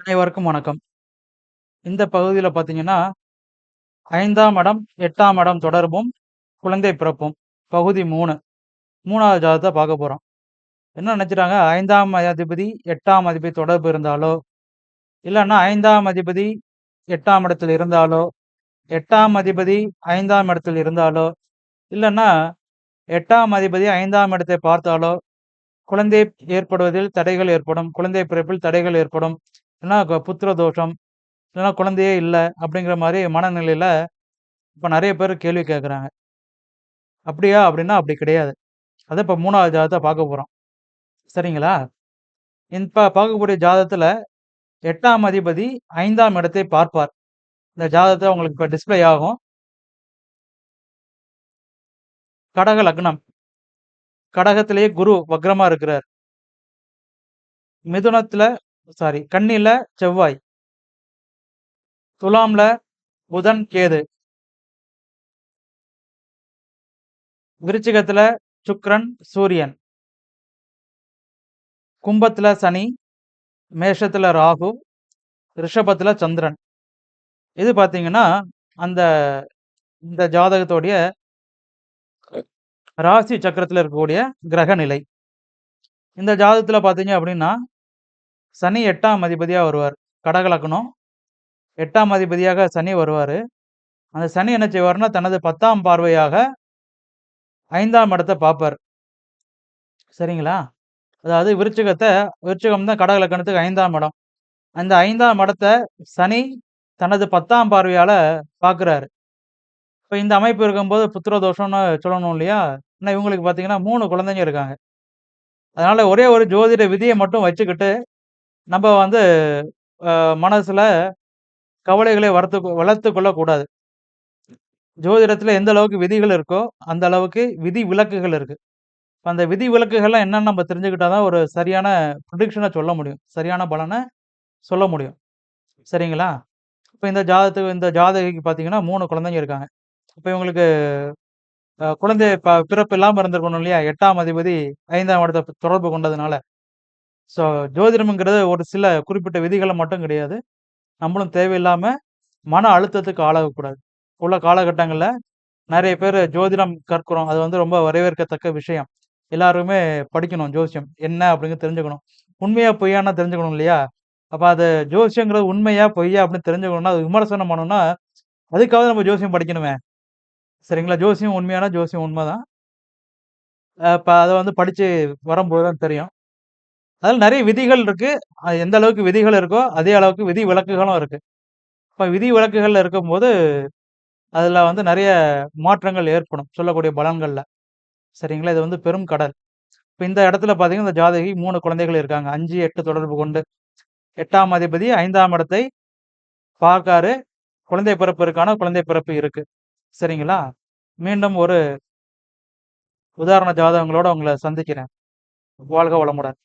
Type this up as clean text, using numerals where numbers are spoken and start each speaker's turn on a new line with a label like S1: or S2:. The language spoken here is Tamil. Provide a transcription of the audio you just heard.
S1: அனைவருக்கும் வணக்கம். இந்த பகுதியில பார்த்தீங்கன்னா, 5ஆம் இடம், 8ஆம் இடம் தொடர்பும், குழந்தை பிறப்பும். பகுதி 3. 3வது ஜாதகத்த பார்க்க போறோம். என்ன நினைச்சுட்டாங்க, 5ஆம் அதிபதி, 8ஆம் அதிபதி தொடர்பு இருந்தாலோ, இல்லன்னா 5ஆம் அதிபதி 8ஆம் இடத்தில் இருந்தாலோ, 8ஆம் அதிபதி 5ஆம் இடத்தில் இருந்தாலோ, இல்லன்னா 8ஆம் அதிபதி 5ஆம் இடத்தை பார்த்தாலோ, குழந்தை ஏற்படுவதில் தடைகள் ஏற்படும். குழந்தை பிறப்பில் தடைகள் ஏற்படும். இல்லன்னா புத்திர தோஷம், இல்லன்னா குழந்தையே இல்ல அப்படிங்கிற மாரி மனநிலையில இப்ப நெறைய பேர் கேள்வி கேட்கறாங்க. அப்படியா? அப்படின்னா அப்படி கிடையாது. அதான் இப்ப 3வது ஜாதகத்த பார்க்க போறோம். சரிங்களா? இப்ப பார்க்கக்கூடிய ஜாதகத்துல 8ஆம் அதிபதி 5ஆம் இடத்தை பார்ப்பார். இந்த ஜாதகத்த உங்களுக்கு இப்ப டிஸ்ப்ளே ஆகும். கடக லக்னம். கடகத்திலேயே குரு வக்ரமா இருக்கிறார். மிதுனத்துல கன்னில செவ்வாய். துலாம்ல புதன், கேது. விருச்சிகத்துல சுக்கிரன், சூரியன். கும்பத்துல சனி, மேஷத்துல ராகு, ரிஷபத்துல சந்திரன். இது பார்த்தீங்கன்னா, அந்த இந்த ஜாதகத்தோடைய ராசி சக்கரத்துல இருக்கக்கூடிய கிரக நிலை. இந்த ஜாதகத்துல பார்த்தீங்க அப்படின்னா, சனி 8ஆம் அதிபதியா வருவார். கடக லக்னம் 8ஆம் அதிபதியாக சனி வருவாரு. அந்த சனி என்ன செய்வாருன்னா, தனது 10ஆம் பார்வையாக 5ஆம் இடத்த பார்ப்பார். சரிங்களா? அதாவது விருச்சிகம் தான் கடக லக்னத்துக்கு 5ஆம் இடம். அந்த 5ஆம் இடத்த சனி தனது 10ஆம் பார்வையால பார்க்குறாரு. இப்ப இந்த அமைப்பு இருக்கும்போது புத்திர தோஷம்னு சொல்லணும் இல்லையா? ஆனா இவங்களுக்கு பார்த்தீங்கன்னா 3 குழந்தைங்க இருக்காங்க. அதனால ஒரே ஒரு ஜோதிட விதிய மட்டும் வச்சுக்கிட்டு, நம்ப வந்து அ மனசுல கவலைகளை வளர்த்துக் கொள்ளக்கூடாது. ஜோதிடத்துல எந்த அளவுக்கு விதிகள் இருக்கோ, அந்த அளவுக்கு விதி விலக்குகள் இருக்கு. இப்ப அந்த விதி விலக்குகள்லாம் என்னன்னு நம்ம தெரிஞ்சுக்கிட்டா தான் ஒரு சரியான ப்ரிடிக்ஷன சொல்ல முடியும். சரியான பலன சொல்ல முடியும். சரிங்களா? இப்ப இந்த ஜாதகிக்கு பார்த்தீங்கன்னா 3 குழந்தைங்க இருக்காங்க. இப்ப இவங்களுக்கு குழந்தை பிறப்பு இல்லாம இருந்திருக்கணும் இல்லையா? 8ஆம் அதிபதி 5ஆம் இடத்த தொடர்பு கொண்டதுனால. ஸோ ஜோதிடம்ங்கிறது ஒரு சில குறிப்பிட்ட விதிகள மட்டும் கிடையாது. நம்மளும் தேவையில்லாம மன அழுத்தத்துக்கு ஆளாகக்கூடாது. உள்ள காலகட்டங்கள்ல நெறைய பேரு ஜோதிடம் கற்கிறோம். அது வந்து ரொம்ப வரவேற்கத்தக்க விஷயம். எல்லாருமே படிக்கணும் ஜோசியம். என்ன அப்படின்னு தெரிஞ்சுக்கணும். உண்மையா, பொய்யான்னு தெரிஞ்சுக்கணும் இல்லையா? அப்ப அது ஜோசியங்கிறது உண்மையா, பொய்யா அப்படின்னு தெரிஞ்சுக்கணும்னா, அது விமர்சனம் பண்ணணும்னா, அதுக்காவது நம்ம ஜோசியம் படிக்கணுமே. சரிங்களா? ஜோசியம் உண்மையானா ஜோசியம் உண்மதான். இப்ப அத வந்து படிச்சு வரும்போது தான் தெரியும். அதுல நெறைய விதிகள் இருக்கு. எந்த அளவுக்கு விதிகள் இருக்கோ, அதே அளவுக்கு விதி விலக்குகளும் இருக்கு. இப்ப விதி விலக்குகள்ல இருக்கும்போது, அதுல வந்து நெறைய மாற்றங்கள் ஏற்படும். சொல்லக்கூடிய பலன்கள்ல. சரிங்களா? இது வந்து பெரும் கடல். இப்ப இந்த இடத்துல பார்த்தீங்கன்னா, இந்த ஜாதகி 3 குழந்தைகள் இருக்காங்க. 5, 8 தொடர்பு கொண்டு 8ஆம் அதிபதி 5ஆம் இடத்தை பார்க்காரு. குழந்தை பிறப்பு இருக்கு. சரிங்களா? மீண்டும் ஒரு உதாரண ஜாதகங்களோட உங்கள சந்திக்கிறேன். வாழ்க வளமுடன்.